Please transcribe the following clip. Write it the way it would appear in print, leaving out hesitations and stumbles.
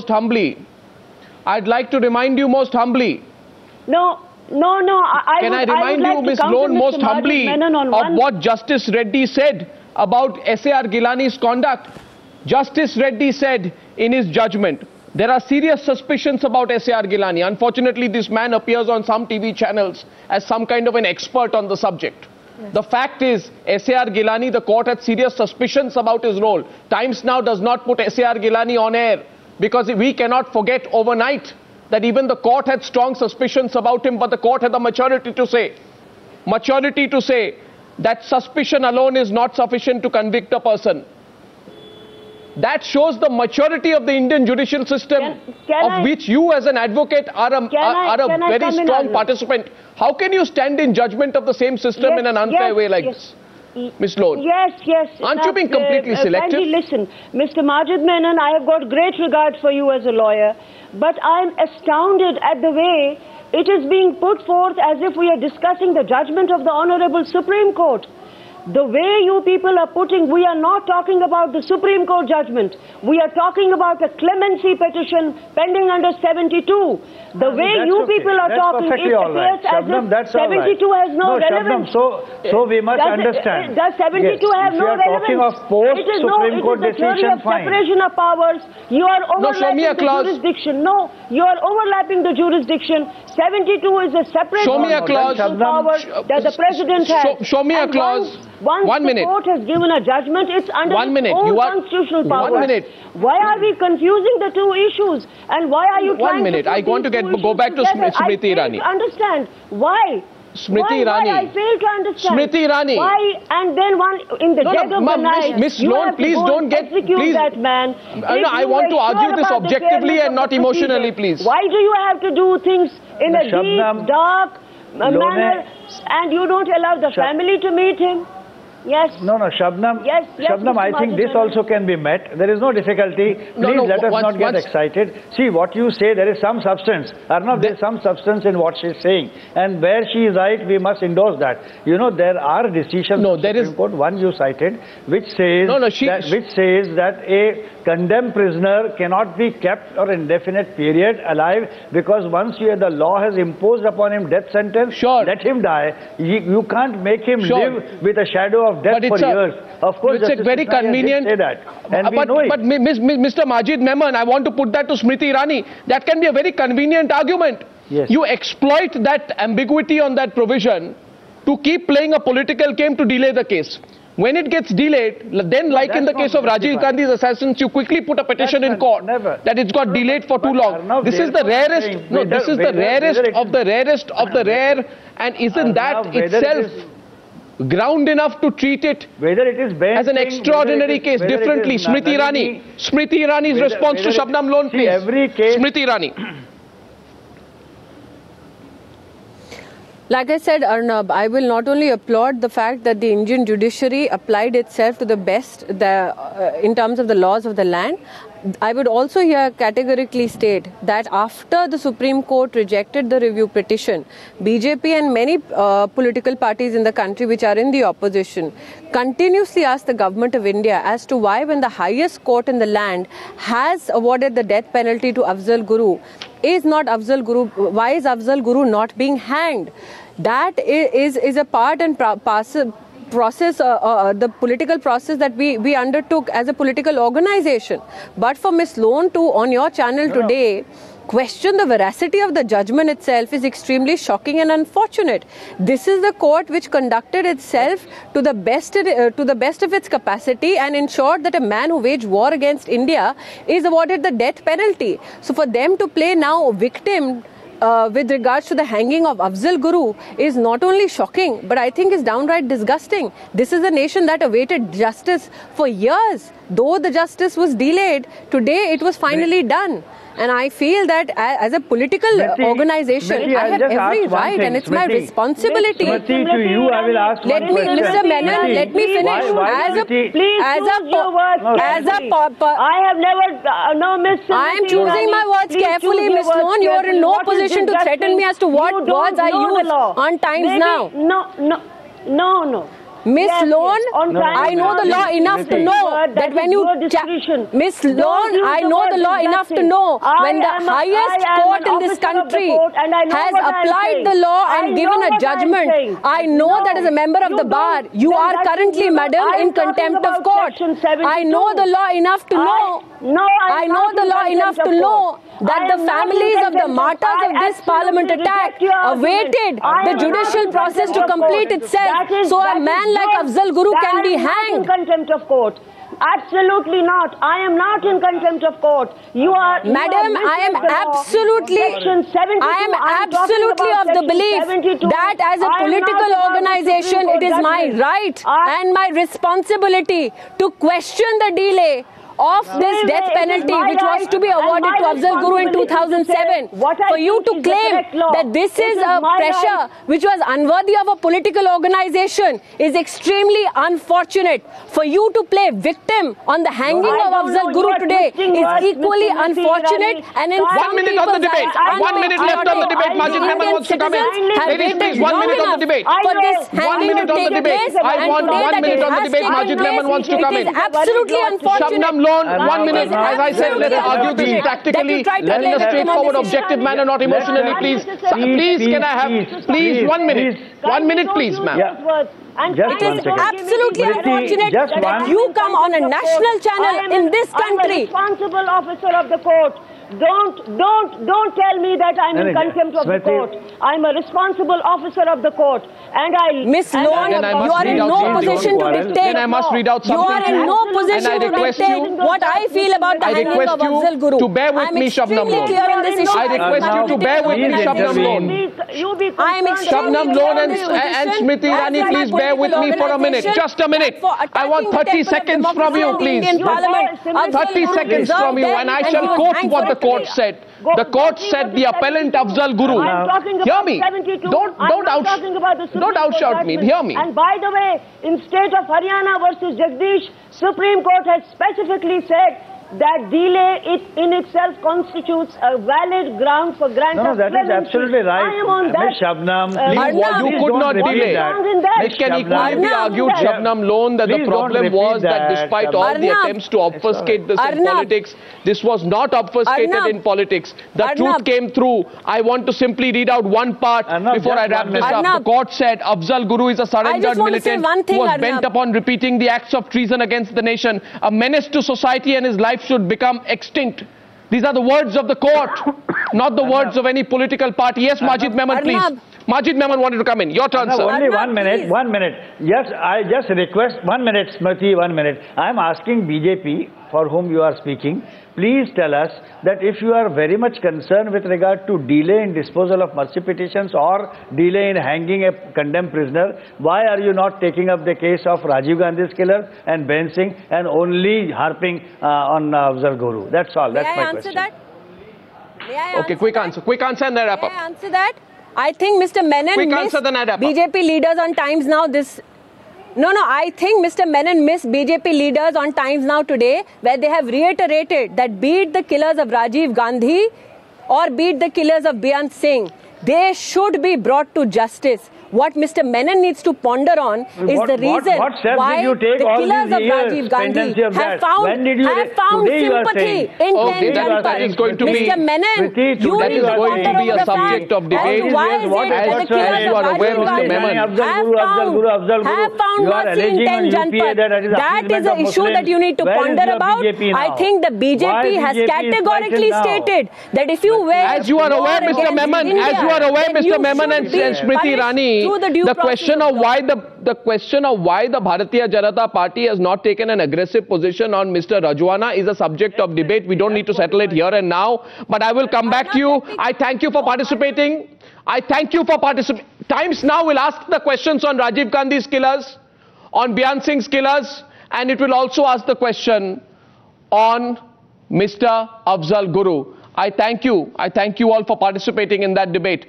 humbly. I'd like to remind you most humbly. No. Can I remind you, Ms. Lone, most humbly of what Justice Reddy said about S.A.R. Gilani's conduct? Justice Reddy said in his judgment, there are serious suspicions about S.A.R. Gilani. Unfortunately, this man appears on some TV channels as some kind of an expert on the subject. Yes. The fact is, S.A.R. Gilani, the court had serious suspicions about his role. Times Now does not put S.A.R. Gilani on air because we cannot forget overnight that even the court had strong suspicions about him, but the court had the maturity to say that suspicion alone is not sufficient to convict a person. That shows the maturity of the Indian judicial system, which you as an advocate are a very strong participant. How can you stand in judgment of the same system in an unfair way like this? Ms. Lone. Yes. Aren't you being completely selective? Listen, Mr. Majid Menon, I have got great regard for you as a lawyer, but I'm astounded at the way it is being put forth as if we are discussing the judgment of the Honorable Supreme Court. The way you people are putting, we are not talking about the Supreme Court judgment. We are talking about a clemency petition pending under 72. The way you people are talking, it appears as if 72 has no relevance. So we must understand. Does 72 have no relevance? Talking of post-Supreme Court decision, fine. Separation of powers. You are overlapping the jurisdiction. No, you are overlapping the jurisdiction. 72 is a separate clause of power that the President has. Show me a clause. Once the court has given a judgment, it's under its own constitutional power. Why are we confusing the two issues? And why are you trying to I want to go back to Smriti Irani. I understand. Why? Smriti Irani. I fail to understand. Smriti Irani. Why? And then in the dead of the night, Miss Lone, please don't execute that man. I want to argue this objectively and not emotionally, please. Why do you have to do things in a deep, dark manner and you don't allow the family to meet him? Yes. No, Shabnam. Yes, Shabnam, I think this also can be met. There is no difficulty. Please let us not get excited. See, what you say, there is some substance. Arnav, there is some substance in what she is saying. And where she is right, we must endorse that. You know, there are decisions of the Supreme Court, one you cited, which says, that a condemned prisoner cannot be kept for an indefinite period alive because once the law has imposed upon him death sentence, let him die. You can't make him live with a shadow of death for years. Of course, it's a very convenient. Say that. And but Mr. Majid Memon, I want to put that to Smriti Irani. That can be a very convenient argument. Yes. You exploit that ambiguity on that provision to keep playing a political game to delay the case. When it gets delayed, then like in the case of Rajiv Gandhi's assassins, you quickly put a petition in court that it's got delayed for too long. This is the rarest. No, this is the rarest of the rarest of the rare, and isn't that itself ground enough to treat it as an extraordinary case differently? Smriti Irani's response to Shabnam Lone, please. Smriti Irani. Like I said, Arnab, I will not only applaud the fact that the Indian judiciary applied itself to the best in terms of the laws of the land. I would also here categorically state that after the Supreme Court rejected the review petition, BJP and many political parties in the country which are in the opposition continuously asked the government of India as to why, when the highest court in the land has awarded the death penalty to Afzal Guru, why is Afzal Guru not being hanged? That is a part and process, the political process that we undertook as a political organization. But for Ms. Lone to, on your channel today, question the veracity of the judgment itself is extremely shocking and unfortunate. This is the court which conducted itself to the best of its capacity and ensured that a man who waged war against India is awarded the death penalty. So for them to play now victim with regards to the hanging of Afzal Guru is not only shocking, but I think is downright disgusting. This is a nation that awaited justice for years. Though the justice was delayed, today it was finally done. And I feel that as a political organization, I have every right and it's my responsibility. To you, I will ask one question. Mr. Menon, let me finish. I have never, no, Miss. I am choosing my words carefully, Miss Lone. You are in no position to threaten me as to what words I use on Times Now. No. Miss Lone, I know the law enough to know that when you... Miss Lone, I know the law enough to know when the highest court in this country has applied the law and given a judgment. I know that as a member of the bar, you are currently, madam, in contempt of court. I know the law enough to know. I know the law enough to know that the families of the martyrs of this parliament attack awaited the judicial process to complete itself, so a man like Afzal Guru can be hanged. In contempt of court. Absolutely not. I am not in contempt of court. You are... Madam, I am absolutely of the belief that as a political organization, it is my right and my responsibility to question the delay of this death penalty which was to be awarded to Afzal Guru in 2007. For you to claim that this is a pressure which was unworthy of a political organization is extremely unfortunate. For you to play victim on the hanging of Afzal Guru today is equally unfortunate and in 1 minute on the debate. 1 minute left on the debate. Majid Mehman wants to come in. Ladies, please, 1 minute on the debate. For this 1 minute on the debate. I want 1 minute on the debate. Majid Mehman wants to come in. It is absolutely unfortunate. Lone, 1 minute. As I said, let's argue this practically in a straightforward, objective manner, not emotionally, please. Please, can I have, please, 1 minute. 1 minute, please, ma'am. It is absolutely unfortunate that you come on a national channel in this country. I am a responsible officer of the court. Don't tell me that I'm in contempt of the court. I'm a responsible officer of the court. And Miss Lone, you are in no position to dictate. Then I must read out something. You are in no position to dictate what I feel about the hanging of Afzal Guru. To bear with me, Shabnam Lone. I request you to bear with me, Shabnam Lone. Shabnam Lone and Smriti Irani, please bear with me for a minute. Just a minute. I want 30 seconds from you, please. 30 seconds from you, and I shall quote what the court said. The court said the appellant Afzal Guru. Hear me. Don't outshout me. Hear me. And by the way, in state of Haryana versus Jagdish, Supreme Court has specifically said that delay in itself constitutes a valid ground for grant of clemency. That is absolutely right. I am on that. Ms. Shabnam, you could not delay. It can equally be argued, Shabnam Lone, that the problem was that despite all the attempts to obfuscate this in politics, this was not obfuscated in politics. The truth came through. I want to simply read out one part before I wrap this up. The court said Afzal Guru is a surrendered militant who was bent upon repeating the acts of treason against the nation, a menace to society, and his life should become extinct. These are the words of the court, not the words of any political party. Yes, Majid Mehman, please. Majid Mehman wanted to come in. Your turn, sir. Only 1 minute. 1 minute. Yes, I just request 1 minute, Smriti, 1 minute. I am asking BJP, for whom you are speaking, please tell us that if you are very much concerned with regard to delay in disposal of mercy petitions or delay in hanging a condemned prisoner, why are you not taking up the case of Rajiv Gandhi's killer and Ben Singh and only harping on Afzal Guru? That's all. That's my question. May I answer that? Okay, quick answer and then wrap up. May I answer that? I think Mr. Menon missed BJP leaders on Times Now I think Mr. Menon missed BJP leaders on Times Now today, where they have reiterated that be it the killers of Rajiv Gandhi or be it the killers of Ben Singh, they should be brought to justice. What Mr. Menon needs to ponder on is the reason why the killers of Rajiv Gandhi have found sympathy in 10 Janpat. Mr. Menon, you need to ponder over the fact as to why is it that the killers of Rajiv Gandhi have found mercy in 10 Janpat. That is an issue that you need to ponder about. I think the BJP has categorically stated that if you wear... As you are aware, Mr. Mehman, and Smriti Irani, the question of why the Bharatiya Janata Party has not taken an aggressive position on Mr. Rajwana is a subject of debate. We don't need to settle it here and now. But I will come back to you. I thank you for participating. Times Now will ask the questions on Rajiv Gandhi's killers, on Ben Singh's killers, and it will also ask the question on Mr. Afzal Guru. I thank you all for participating in that debate.